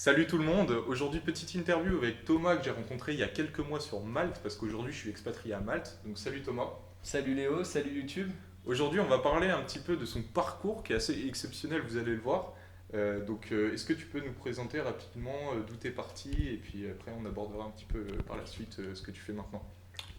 Salut tout le monde, aujourd'hui petite interview avec Thomas que j'ai rencontré il y a quelques mois sur Malte parce qu'aujourd'hui je suis expatrié à Malte, donc salut Thomas. Salut Léo, salut YouTube. Aujourd'hui on va parler un petit peu de son parcours qui est assez exceptionnel, vous allez le voir. Est-ce que tu peux nous présenter rapidement d'où tu es parti et puis après on abordera un petit peu par la suite ce que tu fais maintenant.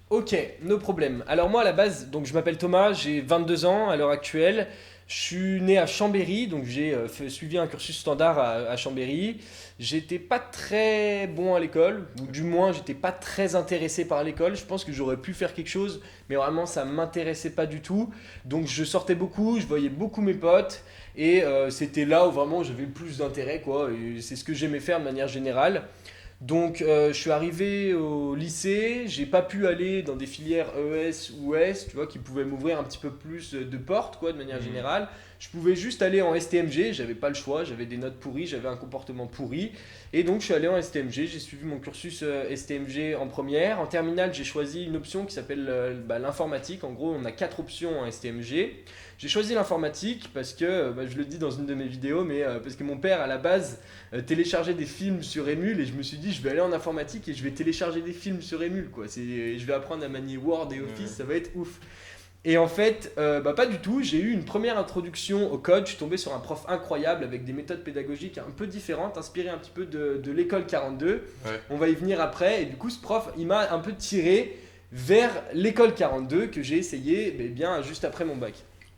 Ok, no problème. Alors moi à la base, donc je m'appelle Thomas, j'ai 22 ans à l'heure actuelle. Je suis né à Chambéry, donc j'ai suivi un cursus standard à Chambéry. J'étais pas très bon à l'école, ou du moins j'étais pas très intéressé par l'école. Je pense que j'aurais pu faire quelque chose, mais vraiment ça m'intéressait pas du tout. Donc je sortais beaucoup, je voyais beaucoup mes potes, et c'était là où vraiment j'avais le plus d'intérêt, quoi. Et c'est ce que j'aimais faire de manière générale. Donc je suis arrivé au lycée, j'ai pas pu aller dans des filières ES ou S, tu vois, qui pouvaient m'ouvrir un petit peu plus de portes, quoi, de manière générale. Je pouvais juste aller en STMG, j'avais pas le choix, j'avais des notes pourries, j'avais un comportement pourri. Et donc je suis allé en STMG, j'ai suivi mon cursus STMG en première. En terminale, j'ai choisi une option qui s'appelle l'informatique. En gros, on a 4 options en STMG. J'ai choisi l'informatique parce que, je le dis dans une de mes vidéos, mais parce que mon père à la base téléchargeait des films sur Emule et je me suis dit je vais aller en informatique et je vais télécharger des films sur Emule, quoi. Je vais apprendre à manier Word et Office, ça va être ouf. Et en fait, pas du tout. J'ai eu une première introduction au code. Je suis tombé sur un prof incroyable avec des méthodes pédagogiques un peu différentes, inspirées un petit peu de l'école 42. Ouais. On va y venir après. Et du coup, ce prof, il m'a un peu tiré vers l'école 42 que j'ai essayé bien juste après mon bac.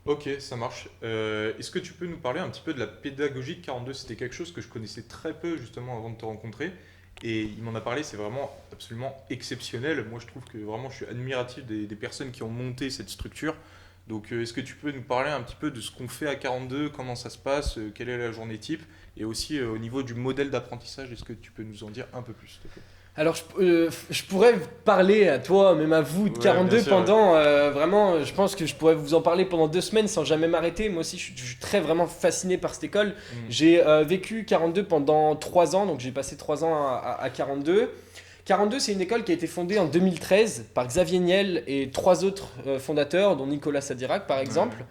Ok, ça marche. Est-ce que tu peux nous parler un petit peu de la pédagogie de 42? C'était quelque chose que je connaissais très peu justement avant de te rencontrer. Et il m'en a parlé, c'est vraiment absolument exceptionnel. Moi, je trouve que vraiment, je suis admiratif des personnes qui ont monté cette structure. Donc, est-ce que tu peux nous parler un petit peu de ce qu'on fait à 42, comment ça se passe, quelle est la journée type, et aussi au niveau du modèle d'apprentissage, est-ce que tu peux nous en dire un peu plus, s'il te plaît? Alors, je pourrais parler à toi, même à vous, de Ouais, 42 bien sûr, ouais. pendant vraiment. Je pense que je pourrais vous en parler pendant 2 semaines sans jamais m'arrêter. Moi aussi, je suis très vraiment fasciné par cette école. Mm. J'ai vécu 42 pendant 3 ans, donc j'ai passé 3 ans à 42. 42, c'est une école qui a été fondée en 2013 par Xavier Niel et 3 autres fondateurs, dont Nicolas Sadirac par exemple.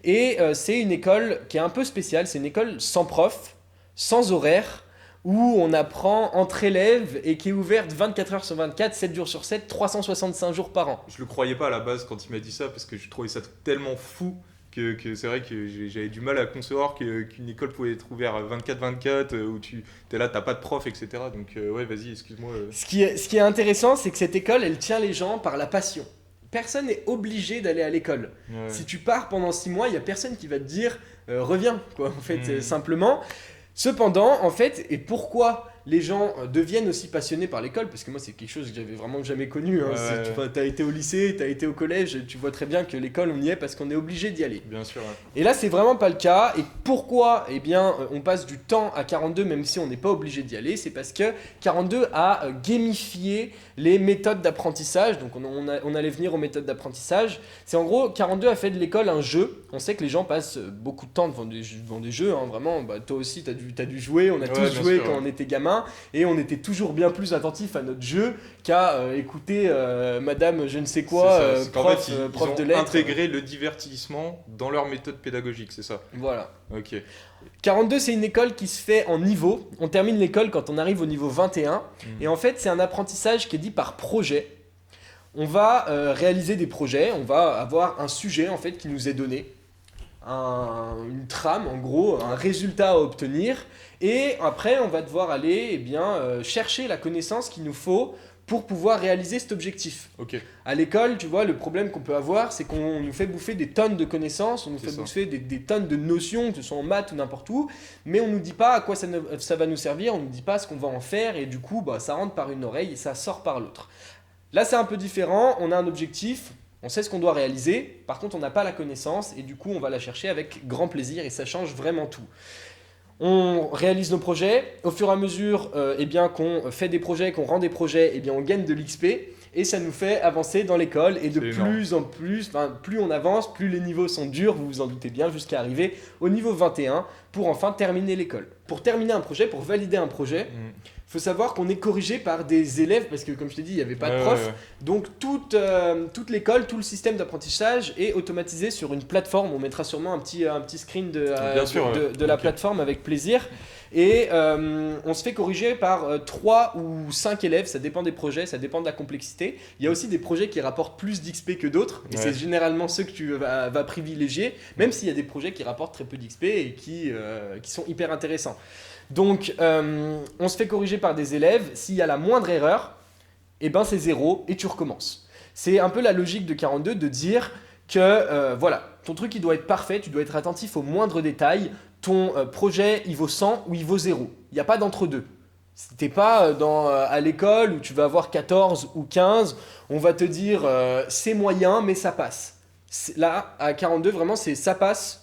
Et c'est une école qui est un peu spéciale. C'est une école sans prof, sans horaire, où on apprend entre élèves et qui est ouverte 24 heures sur 24, 7 jours sur 7, 365 jours par an. Je le croyais pas à la base quand il m'a dit ça, parce que je trouvais ça tellement fou que c'est vrai que j'avais du mal à concevoir qu'une école pouvait être ouverte 24-24, où tu es là, t'as pas de prof, etc. Donc, ouais, vas-y, excuse-moi. Ce qui est intéressant, c'est que cette école, elle tient les gens par la passion. Personne n'est obligé d'aller à l'école. Ouais. Si tu pars pendant 6 mois, il n'y a personne qui va te dire reviens, quoi, en fait, Mm. simplement. Cependant, en fait, et pourquoi les gens deviennent aussi passionnés par l'école, parce que moi c'est quelque chose que j'avais vraiment jamais connu, hein. Ouais. Tu as été au lycée, tu as été au collège, tu vois très bien que l'école on y est parce qu'on est obligé d'y aller. Bien sûr, ouais. Et là c'est vraiment pas le cas, et pourquoi on passe du temps à 42 même si on n'est pas obligé d'y aller, c'est parce que 42 a gamifié les méthodes d'apprentissage, donc on allait venir aux méthodes d'apprentissage. C'est en gros, 42 a fait de l'école un jeu. On sait que les gens passent beaucoup de temps devant des jeux, hein, vraiment. Toi aussi, t'as dû jouer. On a tous Bien joué sûr, quand ouais. on était gamin. Et on était toujours bien plus attentif à notre jeu qu'à écouter madame je ne sais quoi, C'est ça, c'est qu'en fait, ils prof de ont lettres. intégré le divertissement dans leur méthode pédagogique, c'est ça? Voilà. Ok. 42, c'est une école qui se fait en niveau. On termine l'école quand on arrive au niveau 21. Et en fait, c'est un apprentissage qui est dit par projet. On va réaliser des projets, on va avoir un sujet en fait qui nous est donné, une trame en gros, un résultat à obtenir, et après on va devoir aller chercher la connaissance qu'il nous faut pour pouvoir réaliser cet objectif. Ok. À l'école, tu vois, le problème qu'on peut avoir, c'est qu'on nous fait bouffer des tonnes de connaissances, on nous C'est fait ça. bouffer des tonnes de notions, que ce soit en maths ou n'importe où, mais on nous dit pas à quoi ça va nous servir, on nous dit pas ce qu'on va en faire, et du coup, ça rentre par une oreille et ça sort par l'autre. Là, c'est un peu différent, on a un objectif, on sait ce qu'on doit réaliser, par contre, on n'a pas la connaissance, et du coup, on va la chercher avec grand plaisir, et ça change vraiment tout. On réalise nos projets, au fur et à mesure qu'on fait des projets, qu'on rend des projets, on gagne de l'XP, et ça nous fait avancer dans l'école, et de C'est énorme. plus en plus, plus on avance, plus les niveaux sont durs, vous vous en doutez bien, jusqu'à arriver au niveau 21, pour enfin terminer l'école. Pour terminer un projet, pour valider un projet, Mm. faut savoir qu'on est corrigé par des élèves, parce que comme je t'ai dit, il n'y avait pas de Ouais, prof. ouais, ouais. Donc toute l'école, tout le système d'apprentissage est automatisé sur une plateforme. On mettra sûrement un petit screen Bien sûr, ouais. de la Ok. plateforme avec plaisir. Et on se fait corriger par 3 ou 5 élèves, ça dépend des projets, ça dépend de la complexité. Il y a aussi des projets qui rapportent plus d'XP que d'autres, et c'est généralement ceux que tu vas privilégier, même s'il y a des projets qui rapportent très peu d'XP et qui sont hyper intéressants. Donc on se fait corriger par des élèves, s'il y a la moindre erreur, et ben c'est 0 et tu recommences. C'est un peu la logique de 42 de dire que voilà, ton truc il doit être parfait, tu dois être attentif aux moindres détails, ton projet il vaut 100 ou il vaut 0. Il n'y a pas d'entre-deux. T'es pas à l'école où tu vas avoir 14 ou 15, on va te dire c'est moyen mais ça passe. Là, à 42, vraiment c'est ça passe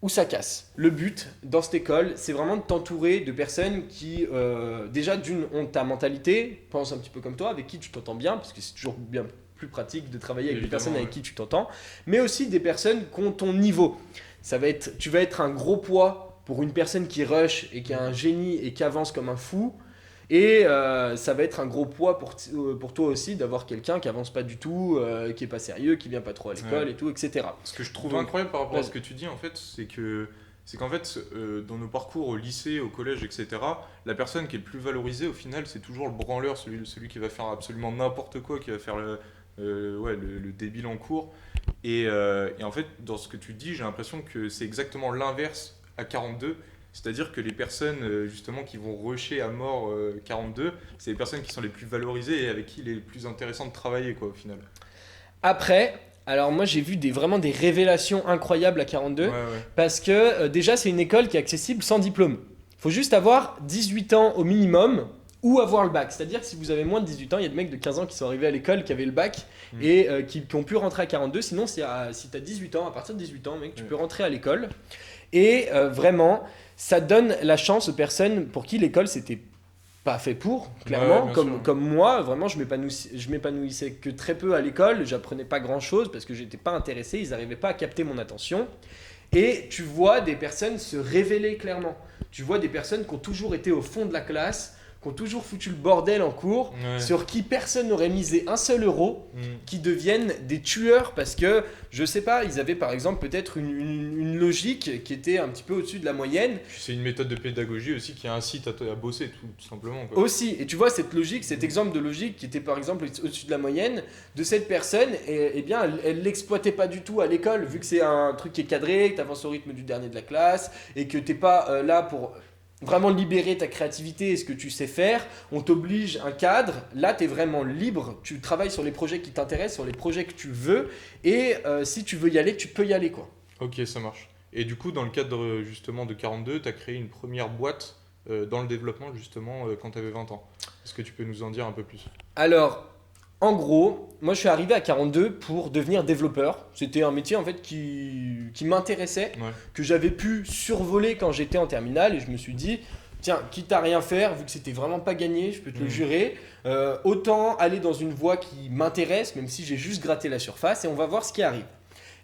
ou ça casse. Le but dans cette école, c'est vraiment de t'entourer de personnes qui, déjà d'une, ont ta mentalité, pensent un petit peu comme toi, avec qui tu t'entends bien, parce que c'est toujours bien plus pratique de travailler avec des personnes avec qui tu t'entends, mais aussi des personnes qui ont ton niveau. Tu vas être un gros poids pour une personne qui rush et qui a un génie et qui avance comme un fou. Et ça va être un gros poids pour toi aussi d'avoir quelqu'un qui avance pas du tout, qui est pas sérieux, qui vient pas trop à l'école et tout, etc. Ce que je trouve incroyable par rapport à ce que tu dis, en fait, c'est qu'en fait, dans nos parcours au lycée, au collège, etc., la personne qui est le plus valorisée, au final, c'est toujours le branleur, celui qui va faire absolument n'importe quoi, qui va faire le débile en cours. Et en fait, dans ce que tu dis, j'ai l'impression que c'est exactement l'inverse à 42. C'est-à-dire que les personnes justement qui vont rusher à mort 42, c'est les personnes qui sont les plus valorisées et avec qui il est le plus intéressant de travailler quoi, au final. Après, alors moi j'ai vu vraiment des révélations incroyables à 42, parce que déjà c'est une école qui est accessible sans diplôme. Il faut juste avoir 18 ans au minimum ou avoir le bac. C'est-à-dire que si vous avez moins de 18 ans, il y a des mecs de 15 ans qui sont arrivés à l'école, qui avaient le bac et qui ont pu rentrer à 42. Sinon, si tu as 18 ans, à partir de 18 ans, mec, tu peux rentrer à l'école. Et vraiment, ça donne la chance aux personnes pour qui l'école c'était pas fait pour, clairement, comme moi, vraiment je m'épanouissais que très peu à l'école, j'apprenais pas grand chose parce que j'étais pas intéressé, ils n'arrivaient pas à capter mon attention. Et tu vois des personnes se révéler clairement, tu vois des personnes qui ont toujours été au fond de la classe, qui ont toujours foutu le bordel en cours, sur qui personne n'aurait misé un seul euro, qui deviennent des tueurs parce que, je sais pas, ils avaient par exemple peut-être une logique qui était un petit peu au-dessus de la moyenne. C'est une méthode de pédagogie aussi qui incite à bosser tout simplement. Quoi. Aussi, et tu vois cette logique, cet exemple de logique qui était par exemple au-dessus de la moyenne de cette personne, et bien elle l'exploitait pas du tout à l'école, vu que c'est un truc qui est cadré, que tu avances au rythme du dernier de la classe, et que t'es pas là pour vraiment libérer ta créativité et ce que tu sais faire, on t'oblige un cadre, là tu es vraiment libre, tu travailles sur les projets qui t'intéressent, sur les projets que tu veux, et si tu veux y aller, tu peux y aller quoi. Ok, ça marche. Et du coup, dans le cadre justement de 42, tu as créé une première boîte dans le développement justement quand tu avais 20 ans. Est-ce que tu peux nous en dire un peu plus ? Alors, en gros, moi je suis arrivé à 42 pour devenir développeur. C'était un métier en fait qui m'intéressait, que j'avais pu survoler quand j'étais en terminale et je me suis dit, tiens, quitte à rien faire, vu que c'était vraiment pas gagné, je peux te le jurer, autant aller dans une voie qui m'intéresse, même si j'ai juste gratté la surface et on va voir ce qui arrive.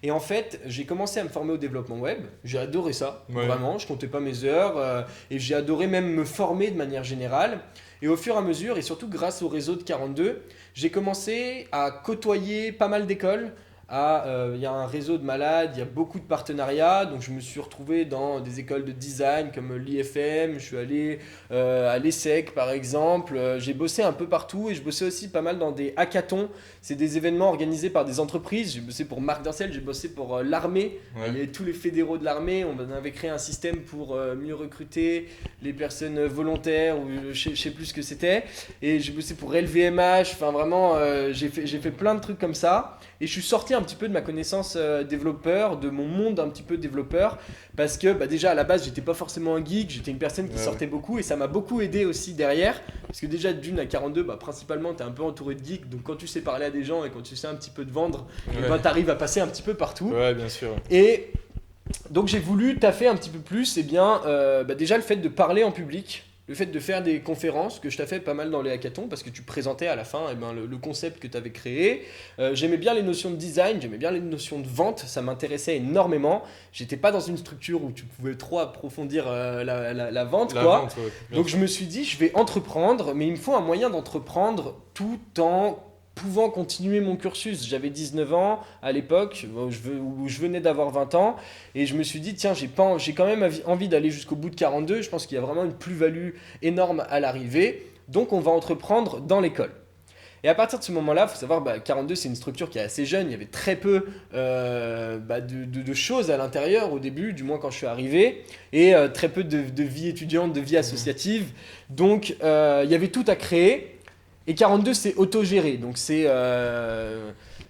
Et en fait, j'ai commencé à me former au développement web. J'ai adoré ça, vraiment. Je comptais pas mes heures et j'ai adoré même me former de manière générale. Et au fur et à mesure, et surtout grâce au réseau de 42, j'ai commencé à côtoyer pas mal d'écoles. Il y a un réseau de malades, il y a beaucoup de partenariats, donc je me suis retrouvé dans des écoles de design comme l'IFM, je suis allé à l'ESSEC par exemple, j'ai bossé un peu partout et je bossais aussi pas mal dans des hackathons, c'est des événements organisés par des entreprises, j'ai bossé pour Marc Dorcel, j'ai bossé pour l'armée, il y avait tous les fédéraux de l'armée, on avait créé un système pour mieux recruter les personnes volontaires, ou je sais plus ce que c'était, et j'ai bossé pour LVMH, enfin vraiment j'ai fait plein de trucs comme ça. Et je suis sorti un petit peu de ma connaissance développeur, de mon monde un petit peu développeur, parce que déjà à la base j'étais pas forcément un geek, j'étais une personne qui sortait beaucoup et ça m'a beaucoup aidé aussi derrière, parce que déjà d'une à 42, principalement t'es un peu entouré de geeks, donc quand tu sais parler à des gens et quand tu sais un petit peu te vendre, t'arrives à passer un petit peu partout. Ouais, bien sûr. Et donc j'ai voulu taffer un petit peu plus, déjà le fait de parler en public. Le fait de faire des conférences, que je t'ai fait pas mal dans les hackathons, parce que tu présentais à la fin le concept que tu avais créé. J'aimais bien les notions de design, j'aimais bien les notions de vente, ça m'intéressait énormément. J'étais pas dans une structure où tu pouvais trop approfondir la vente, quoi. Vente, donc je me suis dit, je vais entreprendre, mais il me faut un moyen d'entreprendre tout en pouvant continuer mon cursus. J'avais 19 ans à l'époque, où je venais d'avoir 20 ans, et je me suis dit, tiens, j'ai quand même envie d'aller jusqu'au bout de 42, je pense qu'il y a vraiment une plus-value énorme à l'arrivée, donc on va entreprendre dans l'école. Et à partir de ce moment-là, il faut savoir, 42 c'est une structure qui est assez jeune, il y avait très peu de choses à l'intérieur au début, du moins quand je suis arrivé, et très peu de vie étudiante, de vie associative, donc il y avait tout à créer. Et 42, c'est autogéré. Donc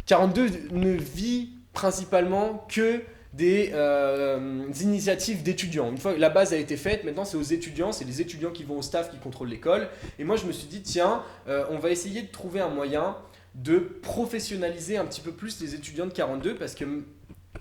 42 ne vit principalement que des initiatives d'étudiants. Une fois que la base a été faite, maintenant c'est aux étudiants, c'est les étudiants qui vont au staff qui contrôlent l'école. Et moi je me suis dit, tiens, on va essayer de trouver un moyen de professionnaliser un petit peu plus les étudiants de 42 parce qu'ils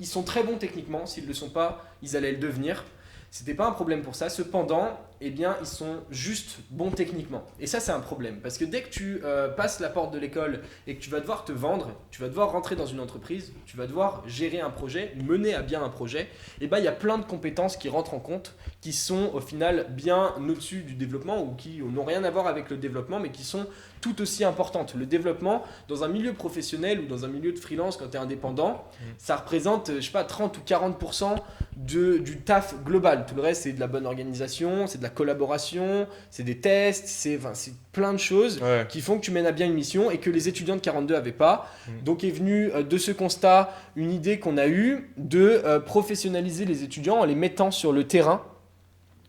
sont très bons techniquement. S'ils ne le sont pas, ils allaient le devenir. C'était pas un problème pour ça. Cependant, eh bien, ils sont juste bons techniquement. Et ça, c'est un problème. Parce que dès que tu passes la porte de l'école et que tu vas devoir te vendre, tu vas devoir rentrer dans une entreprise, tu vas devoir gérer un projet, mener à bien un projet, eh ben, il y a plein de compétences qui rentrent en compte, qui sont au final bien au-dessus du développement ou qui n'ont rien à voir avec le développement, mais qui sont tout aussi importantes. Le développement, dans un milieu professionnel ou dans un milieu de freelance, quand tu es indépendant, ça représente, je sais pas, 30 ou 40% du taf global. Tout le reste, c'est de la bonne organisation, c'est de la collaboration, c'est des tests, c'est plein de choses qui font que tu mènes à bien une mission et que les étudiants de 42 n'avaient pas. Donc est venue de ce constat une idée qu'on a eue de professionnaliser les étudiants en les mettant sur le terrain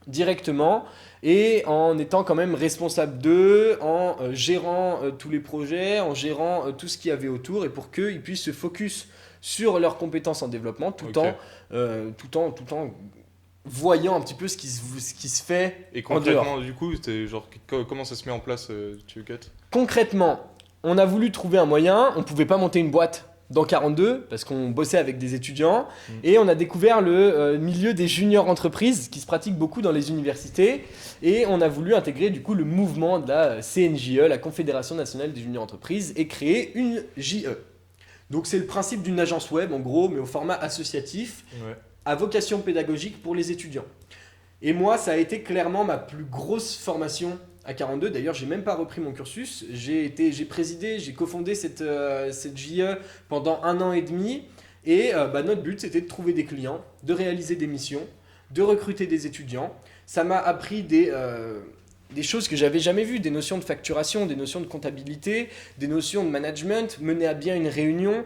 directement et en étant quand même responsable d'eux, en gérant tous les projets, en gérant tout ce qu'il y avait autour et pour qu'ils puissent se focus sur leurs compétences en développement tout en voyant un petit peu ce qui se fait. Et en dehors. concrètement, du coup, comment ça se met en place, tu veux Concrètement, on a voulu trouver un moyen, on ne pouvait pas monter une boîte dans 42 parce qu'on bossait avec des étudiants et on a découvert le milieu des juniors entreprises qui se pratique beaucoup dans les universités et on a voulu intégrer du coup le mouvement de la CNJE, la Confédération nationale des juniors entreprises et créer une JE. Donc c'est le principe d'une agence web en gros mais au format associatif à vocation pédagogique pour les étudiants. Et moi ça a été clairement ma plus grosse formation à 42, d'ailleurs, j'ai même pas repris mon cursus. J'ai présidé, j'ai cofondé cette JE pendant 1 an et demi. Et notre but, c'était de trouver des clients, de réaliser des missions, de recruter des étudiants. Ça m'a appris des choses que j'avais jamais vues, des notions de facturation, des notions de comptabilité, des notions de management, mener à bien une réunion.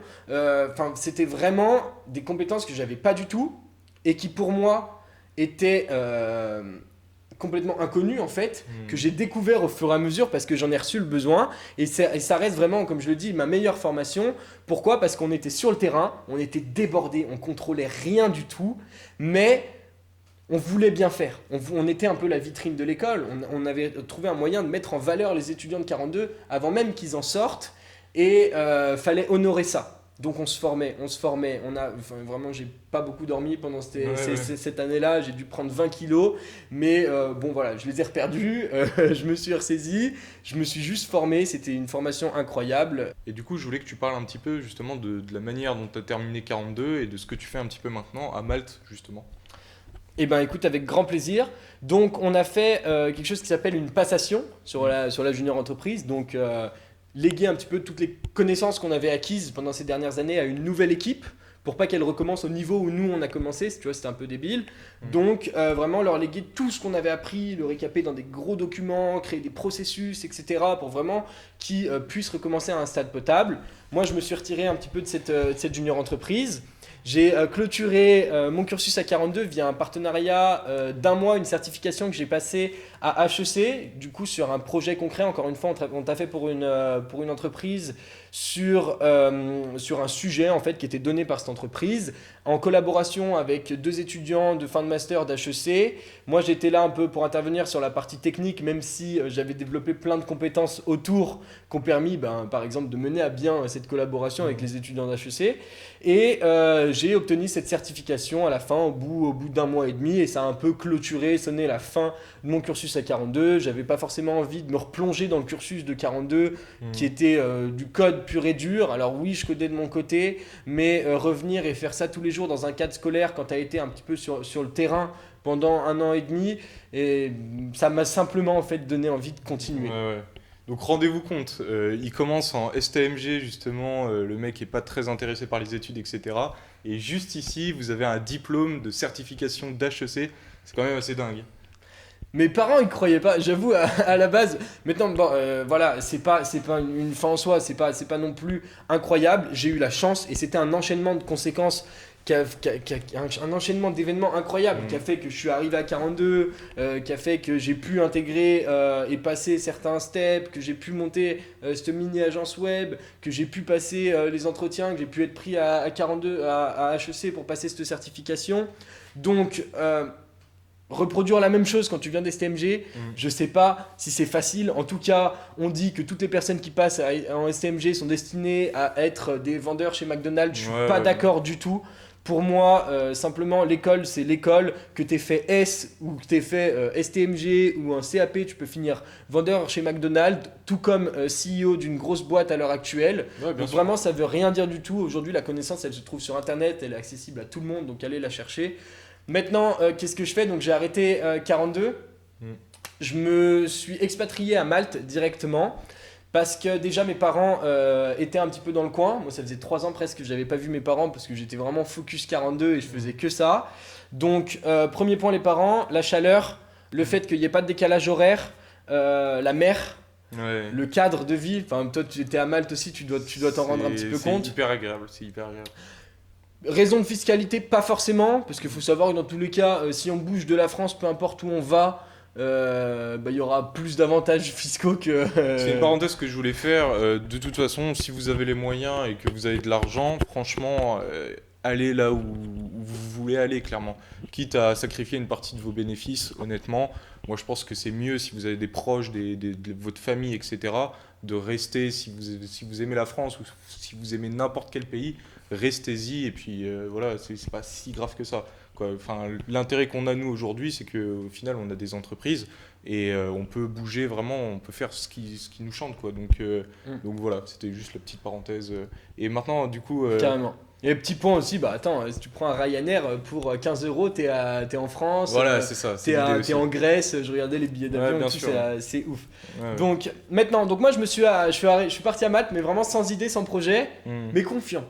C'était vraiment des compétences que j'avais pas du tout et qui, pour moi, étaient complètement inconnu en fait, que j'ai découvert au fur et à mesure parce que j'en ai reçu le besoin et ça reste vraiment, comme je le dis, ma meilleure formation. Pourquoi ? Parce qu'on était sur le terrain, on était débordés, on contrôlait rien du tout, mais on voulait bien faire. On était un peu la vitrine de l'école, on avait trouvé un moyen de mettre en valeur les étudiants de 42 avant même qu'ils en sortent et fallait honorer ça. Donc on se formait, vraiment j'ai pas beaucoup dormi pendant cette année-là, j'ai dû prendre 20 kilos, mais je les ai reperdus, je me suis ressaisi, je me suis juste formé, c'était une formation incroyable. Et du coup je voulais que tu parles un petit peu justement de la manière dont tu as terminé 42 et de ce que tu fais un petit peu maintenant à Malte justement. Eh bien écoute, avec grand plaisir. Donc on a fait quelque chose qui s'appelle une passation sur la junior entreprise, donc léguer un petit peu toutes les connaissances qu'on avait acquises pendant ces dernières années à une nouvelle équipe pour pas qu'elle recommence au niveau où nous on a commencé, tu vois, c'était un peu débile. Donc vraiment leur léguer tout ce qu'on avait appris, le récaper dans des gros documents, créer des processus, etc. pour vraiment qu'ils puissent recommencer à un stade potable. Moi je me suis retiré un petit peu de cette junior entreprise. J'ai clôturé mon cursus à 42 via un partenariat d'1 mois, une certification que j'ai passée à HEC, du coup sur un projet concret. Encore une fois, on t'a fait pour une entreprise sur un sujet en fait, qui était donné par cette entreprise, en collaboration avec 2 étudiants de fin de master d'HEC. Moi, j'étais là un peu pour intervenir sur la partie technique, même si j'avais développé plein de compétences autour qui ont permis, par exemple, de mener à bien cette collaboration avec les étudiants d'HEC. Et j'ai obtenu cette certification à la fin, au bout d'1 mois et demi, et ça a un peu clôturé, sonné la fin de mon cursus à 42. J'avais pas forcément envie de me replonger dans le cursus de 42 qui était du code pur et dur. Alors oui, je codais de mon côté, mais revenir et faire ça tous les jours dans un cadre scolaire quand tu as été un petit peu sur le terrain pendant 1 an et demi, et ça m'a simplement en fait donné envie de continuer. Ouais. Donc rendez-vous compte, il commence en STMG justement, le mec est pas très intéressé par les études, etc. Et juste ici, vous avez un diplôme de certification d'HEC, c'est quand même assez dingue. Mes parents ils croyaient pas, j'avoue à la base. Maintenant bon, voilà, c'est pas une fin en soi, c'est pas non plus incroyable. J'ai eu la chance et c'était un enchaînement de conséquences un enchaînement d'événements incroyables qui a fait que je suis arrivé à 42, qui a fait que j'ai pu intégrer et passer certains steps, que j'ai pu monter cette mini agence web, que j'ai pu passer les entretiens, que j'ai pu être pris à 42 à HEC pour passer cette certification. Donc reproduire la même chose quand tu viens d'STMG, je sais pas si c'est facile. En tout cas, on dit que toutes les personnes qui passent en STMG sont destinées à être des vendeurs chez McDonald's. Je suis pas d'accord du tout. Pour moi, simplement, l'école, c'est l'école. Que tu aies fait S ou que tu aies fait STMG ou un CAP, tu peux finir vendeur chez McDonald's, tout comme CEO d'une grosse boîte à l'heure actuelle. Ouais, donc vraiment, ça veut rien dire du tout. Aujourd'hui, la connaissance, elle se trouve sur Internet, elle est accessible à tout le monde, donc allez la chercher. Maintenant, qu'est-ce que je fais? Donc j'ai arrêté 42. Je me suis expatrié à Malte directement. Parce que déjà mes parents étaient un petit peu dans le coin. Moi ça faisait 3 ans presque que j'avais pas vu mes parents parce que j'étais vraiment focus 42 et je faisais que ça. Donc premier point les parents, la chaleur, le fait qu'il n'y ait pas de décalage horaire, la mer, le cadre de vie. Enfin toi tu étais à Malte aussi, tu dois t'en rendre un petit peu compte. C'est hyper agréable, c'est hyper agréable. Raison de fiscalité, pas forcément, parce qu'il faut savoir que dans tous les cas, si on bouge de la France, peu importe où on va, il y aura plus d'avantages fiscaux que... C'est une parenthèse que je voulais faire. De toute façon, si vous avez les moyens et que vous avez de l'argent, franchement, allez là où vous voulez aller, clairement. Quitte à sacrifier une partie de vos bénéfices, honnêtement, moi je pense que c'est mieux si vous avez des proches, de votre famille, etc., de rester, si vous aimez la France ou si vous aimez n'importe quel pays, restez-y et puis voilà, c'est pas si grave que ça, quoi. Enfin, l'intérêt qu'on a nous aujourd'hui, c'est qu'au final on a des entreprises et on peut bouger vraiment, on peut faire ce qui nous chante, quoi. Donc voilà, c'était juste la petite parenthèse. Et maintenant, du coup... Carrément. Et petit point aussi, bah attends, si tu prends un Ryanair pour 15 €, t'es en France, voilà, c'est ça. t'es en Grèce, je regardais les billets d'avion, bien tout, sûr. c'est ouf. Ouais. Donc maintenant, moi je suis parti à Malte, mais vraiment sans idée, sans projet, mais confiant.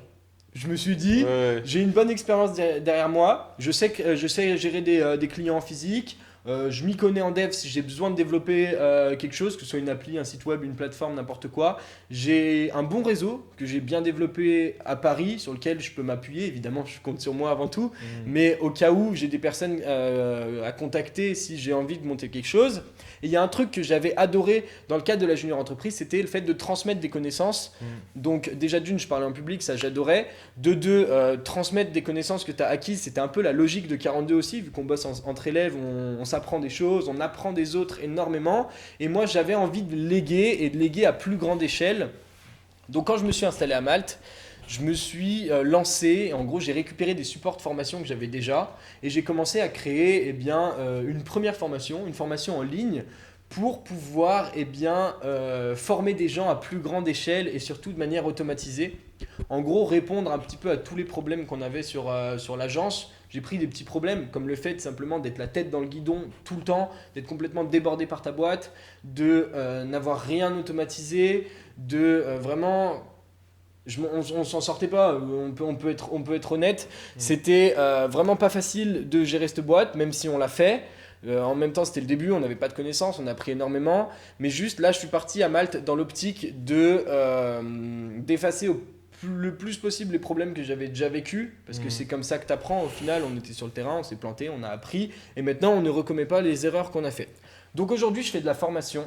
Je me suis dit, j'ai une bonne expérience derrière moi, je sais gérer des clients en physique, je m'y connais en dev si j'ai besoin de développer quelque chose, que ce soit une appli, un site web, une plateforme, n'importe quoi. J'ai un bon réseau que j'ai bien développé à Paris, sur lequel je peux m'appuyer. Évidemment, je compte sur moi avant tout, mais au cas où j'ai des personnes à contacter si j'ai envie de monter quelque chose. Et il y a un truc que j'avais adoré dans le cadre de la junior entreprise, c'était le fait de transmettre des connaissances. Donc déjà d'une, je parlais en public, ça j'adorais. De deux, transmettre des connaissances que tu as acquises, c'était un peu la logique de 42 aussi, vu qu'on bosse entre élèves, on s'apprend des choses, on apprend des autres énormément. Et moi j'avais envie de léguer et de léguer à plus grande échelle. Donc quand je me suis installé à Malte, je me suis lancé, en gros j'ai récupéré des supports de formation que j'avais déjà et j'ai commencé à créer une première formation, une formation en ligne pour pouvoir former des gens à plus grande échelle et surtout de manière automatisée. En gros, répondre un petit peu à tous les problèmes qu'on avait sur l'agence. J'ai pris des petits problèmes comme le fait simplement d'être la tête dans le guidon tout le temps, d'être complètement débordé par ta boîte, de n'avoir rien automatisé, de vraiment... on s'en sortait pas, on peut être honnête. C'était vraiment pas facile de gérer cette boîte, même si on l'a fait. En même temps, c'était le début, on n'avait pas de connaissances, on a appris énormément. Mais juste là, je suis parti à Malte dans l'optique d'effacer le plus possible les problèmes que j'avais déjà vécus. Parce que c'est comme ça que tu apprends. Au final, on était sur le terrain, on s'est planté, on a appris. Et maintenant, on ne recommet pas les erreurs qu'on a faites. Donc aujourd'hui, je fais de la formation.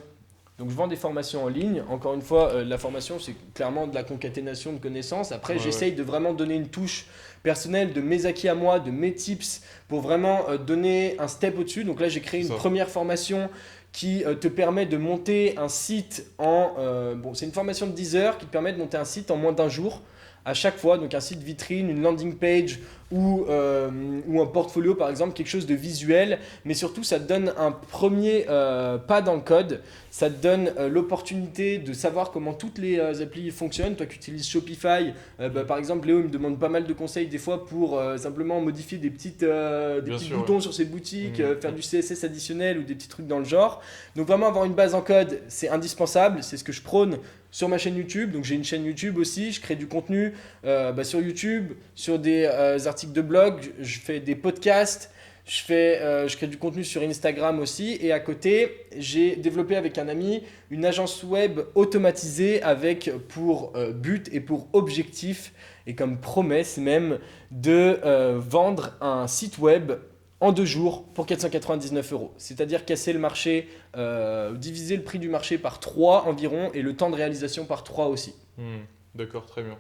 Donc je vends des formations en ligne. Encore une fois, la formation, c'est clairement de la concaténation de connaissances. Après, j'essaye de vraiment donner une touche personnelle de mes acquis à moi, de mes tips, pour vraiment donner un step au-dessus. Donc là, j'ai créé une première formation qui te permet de monter un site c'est une formation de 10 heures qui te permet de monter un site en moins d'un jour à chaque fois. Donc un site vitrine, une landing page, ou un portfolio par exemple, quelque chose de visuel, mais surtout ça te donne un premier pas dans le code, ça te donne l'opportunité de savoir comment toutes les applis fonctionnent. Toi qui utilises Shopify, par exemple Léo il me demande pas mal de conseils des fois pour simplement modifier des petits sûr, boutons ouais. sur ses boutiques, faire du CSS additionnel ou des petits trucs dans le genre. Donc vraiment avoir une base en code c'est indispensable, c'est ce que je prône sur ma chaîne YouTube. Donc j'ai une chaîne YouTube aussi, je crée du contenu sur YouTube, sur des articles de blog, je fais des podcasts, je crée du contenu sur Instagram aussi. Et à côté, j'ai développé avec un ami une agence web automatisée avec pour but et pour objectif et comme promesse même de vendre un site web en 2 jours pour 499 euros. C'est-à-dire casser le marché, diviser le prix du marché par 3 environ et le temps de réalisation par 3 aussi. D'accord, très bien.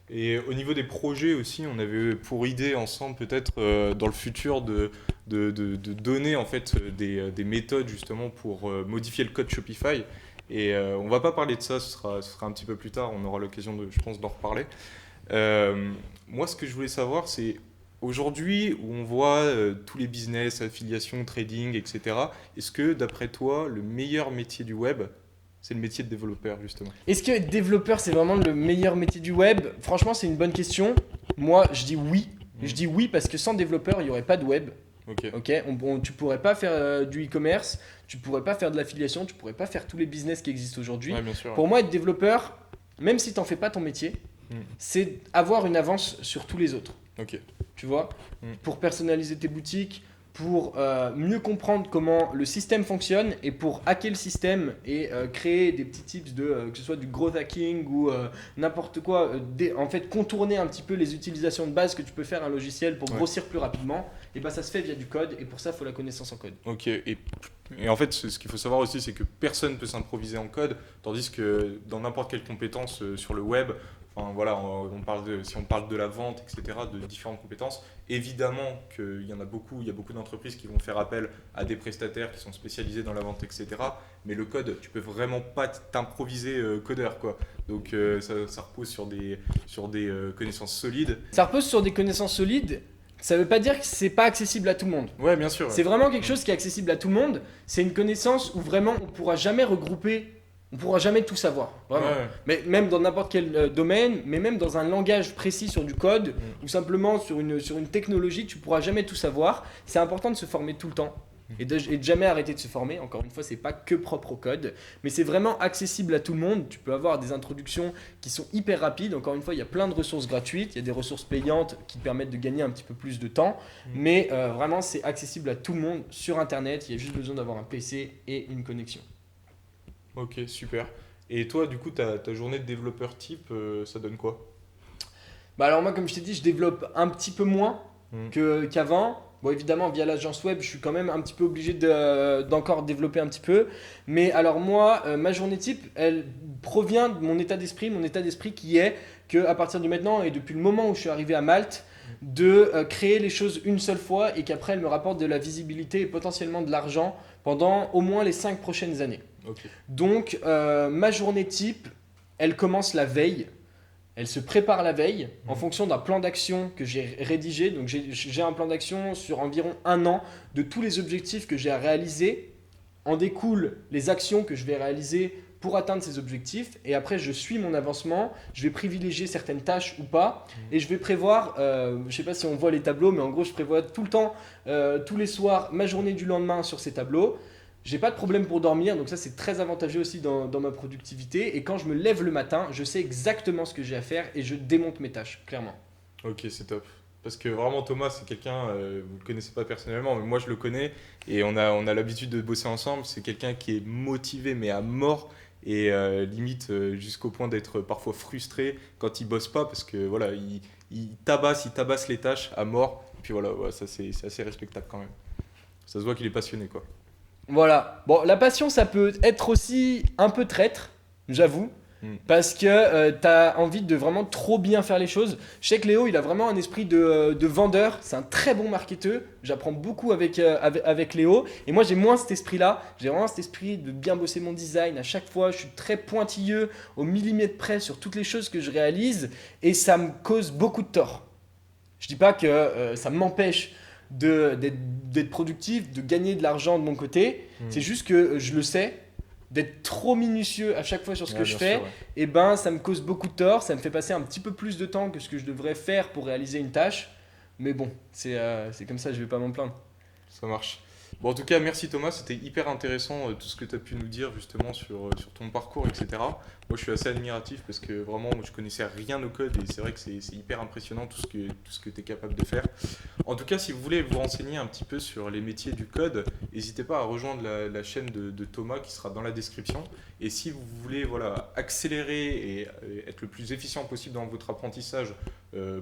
Et au niveau des projets aussi, on avait pour idée ensemble peut-être dans le futur de donner en fait des méthodes justement pour modifier le code Shopify. Et on va pas parler de ça, ce sera un petit peu plus tard, on aura l'occasion je pense, d'en reparler. Moi, ce que je voulais savoir, c'est aujourd'hui où on voit tous les business, affiliation, trading, etc. Est-ce que d'après toi, le meilleur métier du web, c'est le métier de développeur justement? Est-ce que être développeur, c'est vraiment le meilleur métier du web? Franchement, c'est une bonne question. Moi, je dis oui. Je dis oui parce que sans développeur, il n'y aurait pas de web. Ok. Ok, tu pourrais pas faire du e-commerce, tu pourrais pas faire de l'affiliation, tu pourrais pas faire tous les business qui existent aujourd'hui. Ouais, bien sûr. Pour moi, être développeur, même si t'en fais pas ton métier, c'est avoir une avance sur tous les autres. Ok. Tu vois, Mm. pour personnaliser tes boutiques, pour mieux comprendre comment le système fonctionne et pour hacker le système et créer des petits tips de que ce soit du growth hacking ou n'importe quoi, en fait contourner un petit peu les utilisations de base que tu peux faire un logiciel pour grossir plus rapidement, et ben ça se fait via du code et pour ça il faut la connaissance en code. Ok. Et en fait, ce qu'il faut savoir aussi, c'est que personne ne peut s'improviser en code, tandis que dans n'importe quelle compétence sur le web, enfin, voilà, si on parle de la vente, etc., de différentes compétences, évidemment qu'il y en a beaucoup, il y a beaucoup d'entreprises qui vont faire appel à des prestataires qui sont spécialisés dans la vente, etc. Mais le code, tu peux vraiment pas t'improviser codeur, quoi. Donc ça repose sur des connaissances solides. Ça repose sur des connaissances solides. Ça veut pas dire que c'est pas accessible à tout le monde. Ouais, bien sûr. C'est vraiment quelque chose qui est accessible à tout le monde. C'est une connaissance où vraiment on pourra jamais regrouper, on pourra jamais tout savoir. Vraiment. Ouais. Mais même dans n'importe quel domaine, mais même dans un langage précis sur du code ou simplement sur une technologie, tu pourras jamais tout savoir. C'est important de se former tout le temps. Et de jamais arrêter de se former. Encore une fois, c'est pas que propre au code, mais c'est vraiment accessible à tout le monde. Tu peux avoir des introductions qui sont hyper rapides. Encore une fois, il y a plein de ressources gratuites, il y a des ressources payantes qui permettent de gagner un petit peu plus de temps, mais vraiment c'est accessible à tout le monde sur Internet. Il y a juste besoin d'avoir un PC et une connexion. Ok, super. Et toi, du coup, ta journée de développeur type, ça donne quoi? Bah alors moi, comme je t'ai dit, je développe un petit peu moins qu'avant. Bon, évidemment, via l'agence web, je suis quand même un petit peu obligé d'encore développer un petit peu. Mais alors moi, ma journée type, elle provient de mon état d'esprit. Mon état d'esprit qui est qu'à partir de maintenant et depuis le moment où je suis arrivé à Malte, de créer les choses une seule fois et qu'après, elles me rapportent de la visibilité et potentiellement de l'argent pendant au moins les 5 prochaines années. Ok. Donc, ma journée type, elle commence la veille. Elle se prépare la veille en fonction d'un plan d'action que j'ai rédigé. Donc j'ai un plan d'action sur environ 1 an de tous les objectifs que j'ai à réaliser. En découlent les actions que je vais réaliser pour atteindre ces objectifs. Et après, je suis mon avancement. Je vais privilégier certaines tâches ou pas. Et je vais prévoir, je ne sais pas si on voit les tableaux, mais en gros, je prévois tout le temps, tous les soirs, ma journée du lendemain sur ces tableaux. J'ai pas de problème pour dormir, donc ça c'est très avantageux aussi dans ma productivité. Et quand je me lève le matin, je sais exactement ce que j'ai à faire et je démonte mes tâches, clairement. Ok, c'est top. Parce que vraiment, Thomas, c'est quelqu'un, vous ne le connaissez pas personnellement, mais moi je le connais et on a l'habitude de bosser ensemble. C'est quelqu'un qui est motivé, mais à mort et limite jusqu'au point d'être parfois frustré quand il bosse pas parce que voilà, il tabasse les tâches à mort. Et puis voilà, ouais, ça c'est assez respectable quand même. Ça se voit qu'il est passionné, quoi. Voilà. Bon, la passion, ça peut être aussi un peu traître, j'avoue. Parce que tu as envie de vraiment trop bien faire les choses. Je sais que Léo, il a vraiment un esprit de vendeur. C'est un très bon marketeur. J'apprends beaucoup avec Léo. Et moi, j'ai moins cet esprit-là. J'ai vraiment cet esprit de bien bosser mon design. À chaque fois, je suis très pointilleux, au millimètre près sur toutes les choses que je réalise. Et ça me cause beaucoup de tort. Je dis pas que ça m'empêche d'être productif, de gagner de l'argent de mon côté. C'est juste que je le sais, d'être trop minutieux à chaque fois sur ce que je fais, et ben ça me cause beaucoup de tort, ça me fait passer un petit peu plus de temps que ce que je devrais faire pour réaliser une tâche. Mais bon, c'est comme ça, je vais pas m'en plaindre. Ça marche. Bon, en tout cas, merci Thomas, c'était hyper intéressant tout ce que tu as pu nous dire justement sur ton parcours, etc. Moi, je suis assez admiratif parce que vraiment, moi, je connaissais rien au code et c'est vrai que c'est hyper impressionnant tout ce que tu es capable de faire. En tout cas, si vous voulez vous renseigner un petit peu sur les métiers du code, n'hésitez pas à rejoindre la chaîne de Thomas qui sera dans la description. Et si vous voulez voilà, accélérer et être le plus efficient possible dans votre apprentissage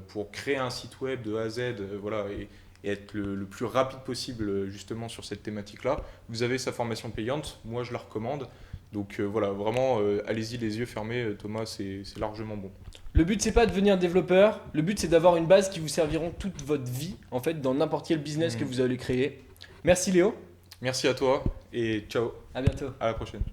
pour créer un site web de A à Z, voilà, et être le plus rapide possible justement sur cette thématique-là. Vous avez sa formation payante, moi je la recommande. Donc voilà, vraiment, allez-y les yeux fermés, Thomas, c'est largement bon. Le but c'est pas de devenir développeur, le but c'est d'avoir une base qui vous serviront toute votre vie, en fait, dans n'importe quel business que vous allez créer. Merci Léo. Merci à toi et ciao, À bientôt. à la prochaine.